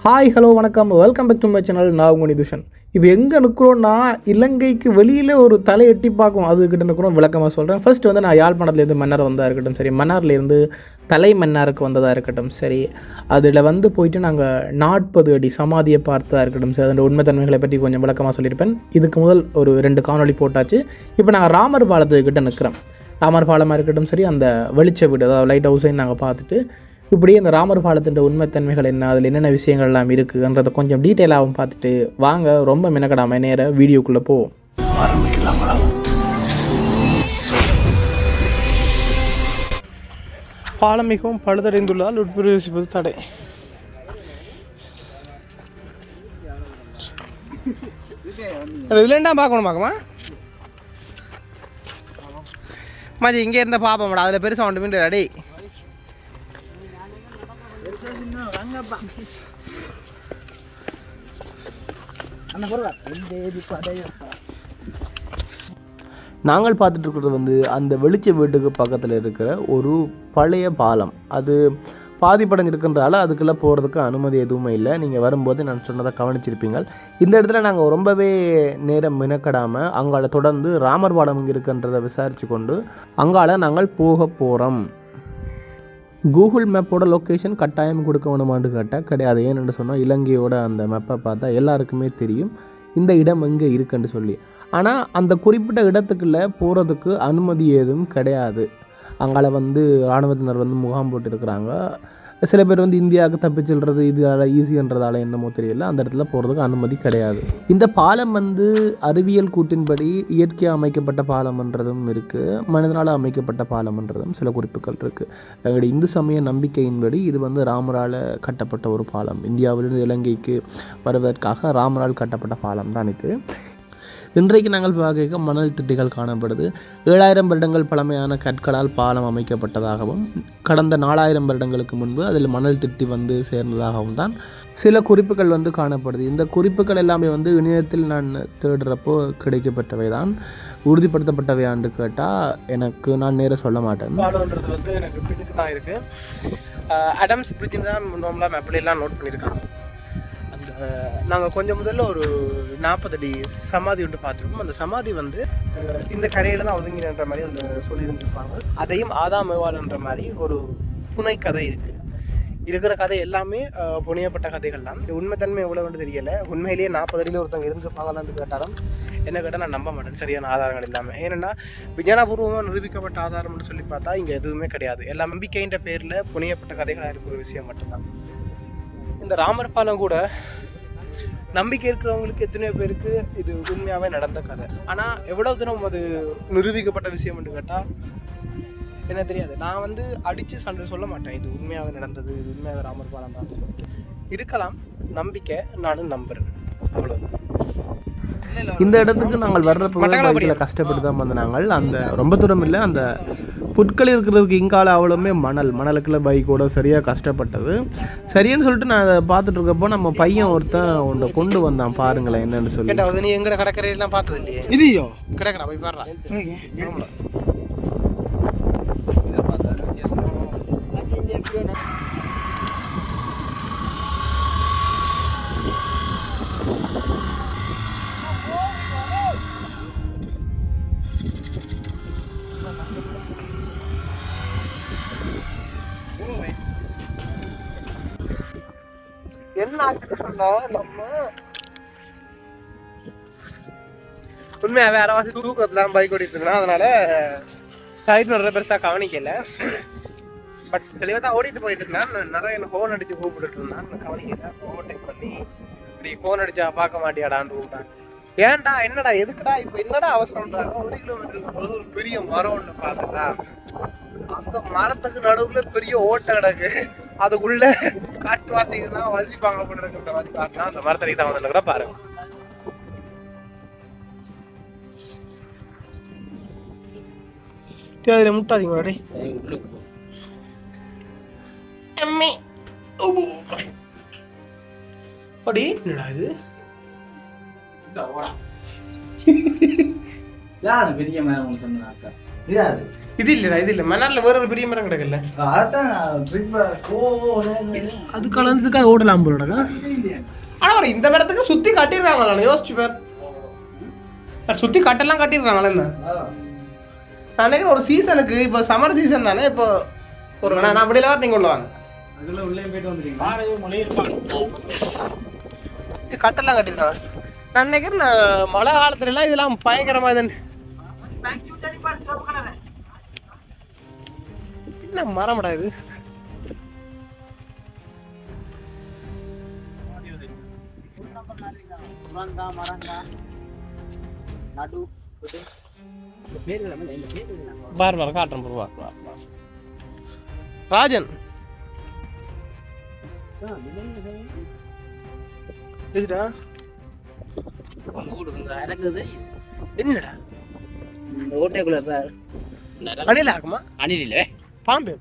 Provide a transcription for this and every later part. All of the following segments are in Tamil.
ஹாய் ஹலோ வணக்கம், welcome back to my channel. நான் உங்கள் நிதுஷன். இப்போ எங்கே நிற்கிறோன்னா, இலங்கைக்கு வெளியில் ஒரு தலை எட்டி பார்க்கும் அதுக்கிட்ட நிற்கிறோம். விளக்கமாக சொல்கிறேன். ஃபர்ஸ்ட் வந்து நான் யாழ்ப்பாணத்துலேருந்து மன்னார் வந்ததாக இருக்கட்டும் சரி, மன்னார்லேருந்து தலை மன்னாருக்கு வந்ததாக இருக்கட்டும் சரி, அதில் வந்து போயிட்டு நாங்கள் 40 அடி சமாதியை பார்த்ததாக இருக்கட்டும் சரி, அதோட உண்மைத்தன்மைகளை பற்றி கொஞ்சம் விளக்கமாக சொல்லியிருப்பேன். இதுக்கு முதல் ஒரு 2 காணொலி போட்டாச்சு. இப்போ நாங்கள் ராமர் பாலத்துக்கிட்ட நிற்கிறோம். ராமர் பாலமாக இருக்கட்டும் சரி, அந்த வெளிச்ச வீடு அதாவது லைட் ஹவுஸையும் நாங்கள் பார்த்துட்டு இப்படியே இந்த ராமர் பாலத்தின் உண்மைத்தன்மைகள் என்ன, அதில் என்னென்ன விஷயங்கள் எல்லாம் இருக்குன்றதை கொஞ்சம் டீட்டெயிலாகவும் பார்த்துட்டு வாங்க. ரொம்ப மினக்கடாமல் நேர வீடியோக்குள்ளே போவோம். பாலம் மிகவும் பழுதடைந்துள்ளதால் உட்பிரவேசிப்பது தடை. இதுலேண்டா பார்க்கணும் பார்க்கமா மாஜி இங்கே இருந்த பார்ப்போம்டா. அதில் பெருசாக ஒன்று மீண்டு ரெடி. நாங்கள் பார்த்துட்டு இருக்கிறது வந்து அந்த வெளிச்ச வீட்டுக்கு பக்கத்தில் இருக்கிற ஒரு பழைய பாலம். அது பாதிப்படைஞ்சிருக்கின்றதால அதுக்குள்ளே போகிறதுக்கு அனுமதி எதுவுமே இல்லை. நீங்கள் வரும்போது நான் சொன்னதை கவனிச்சிருப்பீங்க. இந்த இடத்துல நாங்கள் ரொம்பவே நேரம் மினக்கடாமல் அங்கால தொடர்ந்து ராமர் பாலம் இங்கே இருக்குன்றதை விசாரித்து கொண்டு அங்கால நாங்கள் போக போகிறோம். கூகுள் மேப்போட லொக்கேஷன் கட்டாயம் கொடுக்க வேணுமான்னு கேட்டால் கிடையாது. ஏன்னு சொன்னால் இலங்கையோட அந்த மேப்பை பார்த்தா எல்லாருக்குமே தெரியும் இந்த இடம் எங்கே இருக்குன்னு சொல்லி. ஆனால் அந்த குறிப்பிட்ட இடத்துக்குள்ளே போகிறதுக்கு அனுமதி ஏதும் கிடையாது. அங்கால வந்து இராணுவத்தினர் வந்து முகாம் போட்டுருக்குறாங்க. சில பேர் வந்து இந்தியாவுக்கு தப்பிச்செல்றது இதால் ஈஸின்றதால என்னமோ தெரியல, அந்த இடத்துல போகிறதுக்கு அனுமதி கிடையாது. இந்த பாலம் வந்து அறிவியல் கூட்டின்படி இயற்கையாக அமைக்கப்பட்ட பாலம்ன்றதும் இருக்குது, மனிதனால் அமைக்கப்பட்ட பாலம்ன்றதும் சில குறிப்புகள் இருக்குது. எங்களுடைய இந்து சமய நம்பிக்கையின்படி இது வந்து ராமரால் கட்டப்பட்ட ஒரு பாலம். இந்தியாவிலிருந்து இலங்கைக்கு வருவதற்காக ராமரால் கட்டப்பட்ட பாலம் தான் இது. இன்றைக்கு நாங்கள் பார்க்க மணல் திட்டிகள் காணப்படுது. 7000 வருடங்கள் பழமையான கற்களால் பாலம் அமைக்கப்பட்டதாகவும் கடந்த 4000 வருடங்களுக்கு முன்பு அதில் மணல் திட்டி வந்து சேர்ந்ததாகவும் தான் சில குறிப்புகள் வந்து காணப்படுது. இந்த குறிப்புகள் எல்லாமே வந்து இணையத்தில் நான் தேடுறப்போ கிடைக்கப்பட்டவை தான். உறுதிப்படுத்தப்பட்டவையான்னு கேட்டால் நான் நேராக சொல்ல மாட்டேன். பாலம்ன்றது வந்து எனக்கு பிடிக்கு தான் இருக்குது. அடம்ஸ் பிரிட்ஜின் தான் நார்மலாக அப்படிலாம் நோட் பண்ணியிருக்காங்க. நாங்கள் கொஞ்சம் முதல்ல ஒரு 40 அடி சமாதி ஒன்று பார்த்துருக்கோம். அந்த சமாதி வந்து இந்த கரையில் தான் ஒதுங்கினன்ற மாதிரி அந்த சொல்லியிருந்துருப்பாங்க. அதையும் ஆதாம் ஏவாள்ன்ற மாதிரி ஒரு புனை கதை இருக்குது. இருக்கிற கதை எல்லாமே புனையப்பட்ட கதைகள் தான். உண்மைத்தன்மை எவ்வளோன்னு தெரியலை. உண்மையிலேயே 40 அடியில் ஒருத்தவங்க இருந்திருப்பாங்களான்னு கேட்டாலும் என்ன கேட்டால் நான் நம்ப மாட்டேன், சரியான ஆதாரங்கள் இல்லாமல். ஏன்னா விஞ்ஞானபூர்வமாக நிரூபிக்கப்பட்ட ஆதாரம்னு சொல்லி பார்த்தா இங்கே எதுவுமே கிடையாது. எல்லாம் நம்பிக்கைன்ற பேரில் புனையப்பட்ட கதைகளாக இருக்கிற விஷயம் மட்டும்தான். இந்த ராமர் பாலம் கூட நம்பிக்கை இருக்கிறவங்களுக்கு எத்தனையோ பேருக்கு இது உண்மையாகவே நடந்த கதை. ஆனால் எவ்வளோ தூரம் அது நிரூபிக்கப்பட்ட விஷயம் என்று கேட்டால் என்ன தெரியாது. நான் வந்து அடித்து சண்டை சொல்ல மாட்டேன் இது உண்மையாகவே நடந்தது, இது உண்மையாகவே ராமர் பாலம் தான் சொல்லிட்டு. இருக்கலாம் நம்பிக்கை, நானும் நம்புகிறேன், அவ்வளோதான். இந்த இடத்துக்கு நாங்கள் வர்றப்போ கஷ்டப்பட்டு தான் வந்து நாங்கள் அந்த ரொம்ப தூரம் இல்லை, அந்த புட்கள் இருக்கிறதுக்கு இங்கால அவ்வளோமே மணலுக்குள்ள பைக்கோட சரியாக கஷ்டப்பட்டது. சரின்னு சொல்லிட்டு நான் அதை பார்த்துட்டு இருக்கப்போ நம்ம பையன் ஒருத்தன் ஒன்றை கொண்டு வந்தான். பாருங்களேன் என்னன்னு சொல்லி. நீ எங்கட கடற்கரையெல்லாம் பார்த்தது இல்லையே? இதையோ கிடக்கடா போய் பாடுறா. என்ன ஆச்சுன்னு சொன்னா, நம்ம உண்மையா வேற வாசி தூக்கத்துல பைக் ஓடிட்டு இருந்தா, அதனால சைட் நிறைய பெருசா கவனிக்கல. பட் தெளிவா தான் ஓடிட்டு போயிட்டு இருந்தேன். நிறைய என்ன ஃபோன் அடிச்சு கூப்பிட்டு இருந்தான், கவனிக்கல. ஓவர்டேக் பண்ணி இப்படி ஃபோன் அடிச்சா பார்க்க மாட்டியாடான்னு கூப்பிட்டான். ஏன்டா என்னடா எதுக்குடா இப்போ என்னடா அவசரம்ன்றாங்க. 1 கிலோமீட்டருக்கு போது ஒரு பெரிய மரம் ஒன்று பார்த்ததா, அந்த மரத்துக்கு நடுவுல பெரிய ஓட்டை கிடக்கு, அதுக்குள்ள காட்டுவாசிகள் தான் வசிப்பாங்க அப்படின்ற மாதிரி காட்டினா அந்த மரத்தடி தான் வந்து கூட பாருங்க. அதுல முட்டாதீங்க அடி என்னடா இது யாரு பெரிய மேடம் சொன்னாக்கா இது இல்லடா, இது இல்லை. மன்னார்ல வேற ஒரு பெரிய மரம் கிடக்குல்ல, அது கலந்துக்காக ஓடலாம் போலடா. ஆனால் இந்த மரத்துக்கு சுற்றி கட்டிடுறாங்களா? யோசிச்சு பேர் சுற்றி கட்டெல்லாம் கட்டிடுறாங்களா? என்ன நான் நினைக்கிறேன் ஒரு சீசனுக்கு, இப்போ சம்மர் சீசன் தானே, இப்போ ஒரு நான் வெளியில வர நீங்கள் உள்ள வாங்க, கட்டெல்லாம் கட்டிடுறாங்க. நான் நினைக்கிறேன் மழை காலத்துல எல்லாம் இதெல்லாம் பயங்கரமா என்ன மரம்டா இது. பார் பார் காட்டுறேன் ப்ரோ. ராஜன் என்னடா ஓட்டைக்குள்ள அணில் ஆகுமா? அணில் இல்லை, பாம்பு.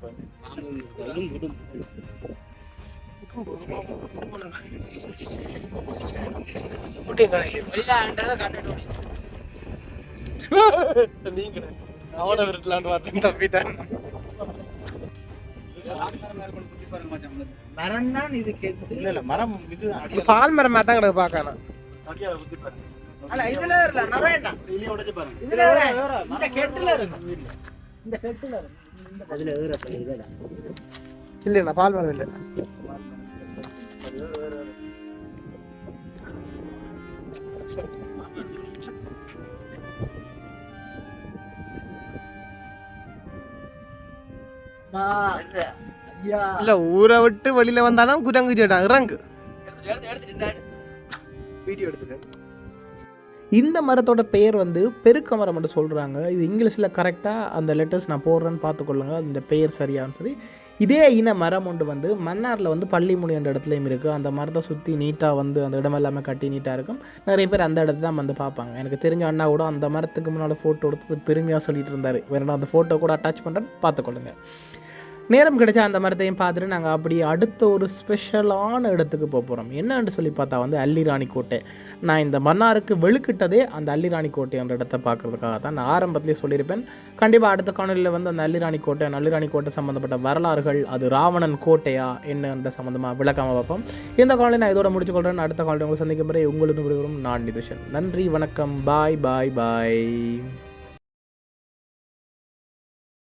பால் மரம் தான் கிடக்கு பார்க்கணும். இல்ல பால் மரம் இல்லை. இல்ல ஊரை விட்டு வெளியில வந்தாலும் குரங்கு சேட்டான் இறங்கு. வீடியோ எடுத்துட்டு இந்த மரத்தோட பெயர் வந்து பெருக்க மரம் என்று சொல்கிறாங்க. இது இங்கிலீஷில் கரெக்டாக அந்த லெட்டர்ஸ் நான் போடுறேன்னு பார்த்துக்கொள்ளுங்க, அந்த பெயர் சரியான்னு சொல்லி. இதே இன மரம் ஒன்று வந்து மன்னாரில் வந்து பள்ளிமுனை என்ற இடத்துலையும் இருக்குது. அந்த மரத்தை சுற்றி நீட்டாக வந்து அந்த இடம் எல்லாமே கட்டி நீட்டாக இருக்கும். நிறைய பேர் அந்த இடத்த தான் வந்து பார்ப்பாங்க. எனக்கு தெரிஞ்ச அண்ணா கூட அந்த மரத்துக்கு முன்னால் ஃபோட்டோ எடுத்து பெருமையாக சொல்லிட்டு இருந்தார். வேணும்னா அந்த ஃபோட்டோ கூட அட்டாச் பண்ணுறேன்னு பார்த்துக்கொள்ளுங்க. நேரம் கிடைச்சா அந்த மரத்தையும் பார்த்துட்டு நாங்கள் அப்படி அடுத்த ஒரு ஸ்பெஷலான இடத்துக்கு போகிறோம். என்னன்னு சொல்லி பார்த்தா வந்து அல்லிராணி கோட்டை. நான் இந்த மன்னாருக்கு வெளுக்கிட்டதே அந்த அல்லிராணி கோட்டை என்ற இடத்தை பார்க்குறதுக்காக தான். நான் ஆரம்பத்திலே சொல்லியிருப்பேன், கண்டிப்பாக அடுத்த காணொலியில் வந்து அந்த அல்லிராணி கோட்டை சம்மந்தப்பட்ட வரலாறுகள், அது ராவணன் கோட்டையா என்னன்ற சம்மந்தமாக விளக்காமல் பார்ப்போம். இந்த காணொலி நான் இதோட முடிச்சுக்கொள்கிறேன். அடுத்த காணொலி உங்களை சந்திக்கும் முறை உங்களுக்கு நான் நிதுஷன். நன்றி, வணக்கம், பாய் பாய் பாய்.